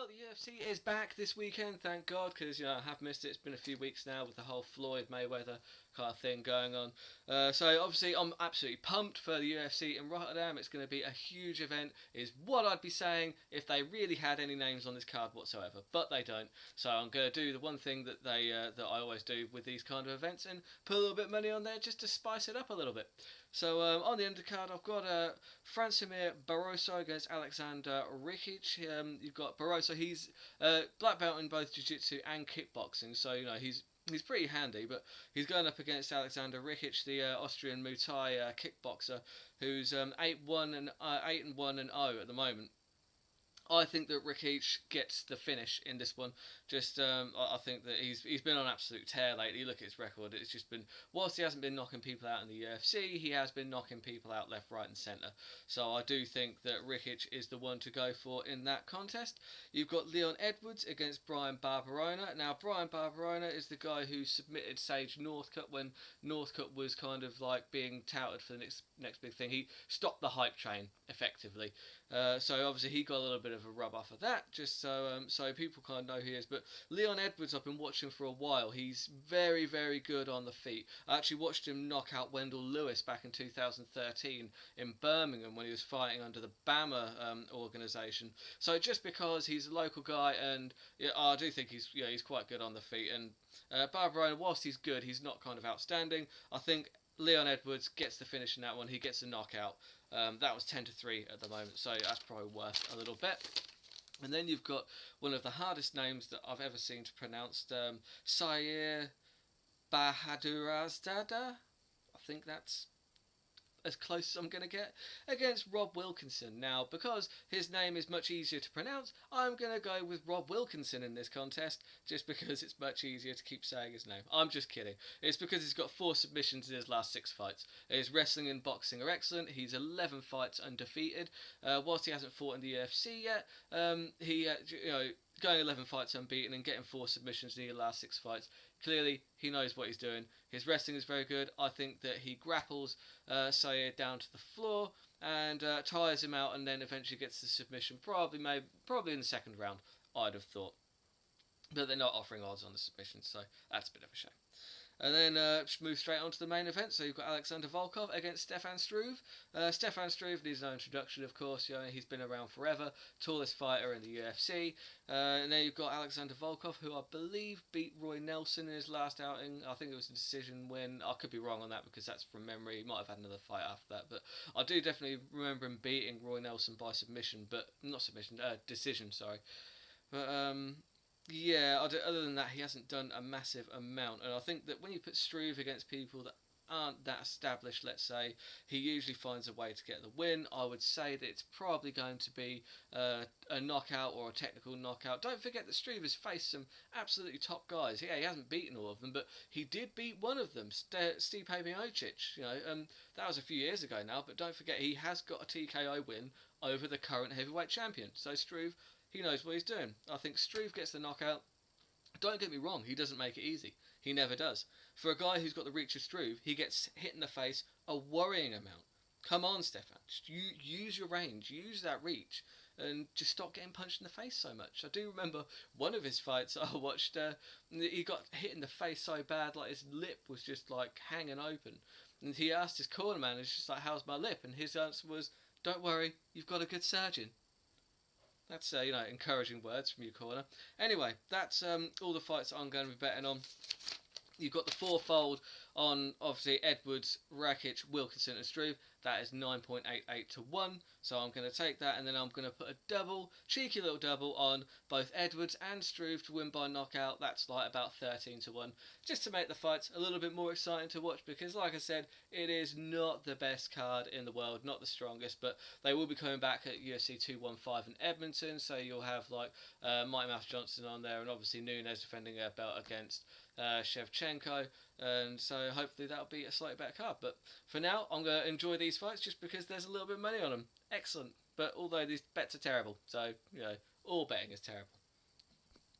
Well, the UFC is back this weekend, thank God, because I have missed it. It's been a few weeks now with the whole Floyd Mayweather kind of thing going on. So obviously, I'm absolutely pumped for the UFC in Rotterdam. It's going to be a huge event, is what I'd be saying if they really had any names on this card whatsoever. But they don't. So I'm going to do the one thing that that I always do with these kind of events and put a little bit of money on there just to spice it up a little bit. So on the undercard, I've got Francimir Barroso against Alexander Rikic. You've got Barroso. He's black belt in both jiu-jitsu and kickboxing, so he's pretty handy. But he's going up against Alexander Rikic, the Austrian Muay Thai kickboxer, who's 8-1 and 8-1 and 0 at the moment. I think that Rikic gets the finish in this one. I think that he's been on absolute tear lately. Look at his record. It's just been, whilst he hasn't been knocking people out in the UFC, he has been knocking people out left, right, and centre. So I do think that Rikic is the one to go for in that contest. You've got Leon Edwards against Brian Barberona. Now, Brian Barberona is the guy who submitted Sage Northcutt when Northcutt was kind of like being touted for the next big thing. He stopped the hype train effectively. So obviously he got a little bit of a rub off of that, just so people kind of know who he is. But Leon Edwards, I've been watching for a while. He's very, very good on the feet. I actually watched him knock out Wendell Lewis back in 2013 in Birmingham when he was fighting under the BAMA organisation. So just because he's a local guy, and I do think he's quite good on the feet. And Barberona, whilst he's good, he's not kind of outstanding. I think Leon Edwards gets the finish in that one. He gets a knockout. That was 10-3 at the moment, so that's probably worth a little bit. And then you've got one of the hardest names that I've ever seen to pronounce, Sayer Bahadurazada. I think that's as close as I'm going to get, against Rob Wilkinson. Now, because his name is much easier to pronounce, I'm going to go with Rob Wilkinson in this contest, just because it's much easier to keep saying his name. I'm just kidding. It's because he's got 4 submissions in his last 6 fights. His wrestling and boxing are excellent. He's 11 fights undefeated. Whilst he hasn't fought in the UFC yet, going 11 fights unbeaten and getting 4 submissions in the last 6 fights, clearly he knows what he's doing. His wrestling is very good. I think that he grapples Sayer down to the floor and tires him out, and then eventually gets the submission, probably in the second round, I'd have thought. But they're not offering odds on the submission, so that's a bit of a shame. And then just move straight on to the main event. So you've got Alexander Volkov against Stefan Struve. Stefan Struve needs no introduction, of course. He's been around forever, tallest fighter in the UFC. And then you've got Alexander Volkov, who I believe beat Roy Nelson in his last outing. I think it was a decision win. I could be wrong on that because that's from memory. He might have had another fight after that, but I do definitely remember him beating Roy Nelson by submission, decision. Sorry, but yeah, other than that, he hasn't done a massive amount. And I think that when you put Struve against people that aren't that established, let's say, he usually finds a way to get the win. I would say that it's probably going to be a knockout or a technical knockout. Don't forget that Struve has faced some absolutely top guys. Yeah, he hasn't beaten all of them, but he did beat one of them, Stipe Miocic. That was a few years ago now, but don't forget he has got a TKO win over the current heavyweight champion. So Struve, he knows what he's doing. I think Struve gets the knockout. Don't get me wrong, he doesn't make it easy. He never does. For a guy who's got the reach of Struve, he gets hit in the face a worrying amount. Come on, Stefan. Just use your range, use that reach, and just stop getting punched in the face so much. I do remember one of his fights I watched, he got hit in the face so bad, like his lip was just like hanging open. And he asked his corner man, it's just like, how's my lip? And his answer was, don't worry, you've got a good surgeon. That's encouraging words from your corner. Anyway, that's all the fights I'm going to be betting on. You've got the fourfold on, obviously, Edwards, Rakic, Wilkinson and Struve. That is 9.88 to 1. So I'm going to take that, and then I'm going to put a cheeky little double on both Edwards and Struve to win by knockout. That's like about 13 to 1. Just to make the fights a little bit more exciting to watch, because like I said, it is not the best card in the world, not the strongest, but they will be coming back at UFC 215 in Edmonton, so you'll have like Mighty Mouse Johnson on there, and obviously Nunes defending her belt against Shevchenko, and so hopefully that'll be a slightly better card. But for now, I'm going to enjoy these fights just because there's a little bit of money on them. Excellent. But although these bets are terrible, so all betting is terrible.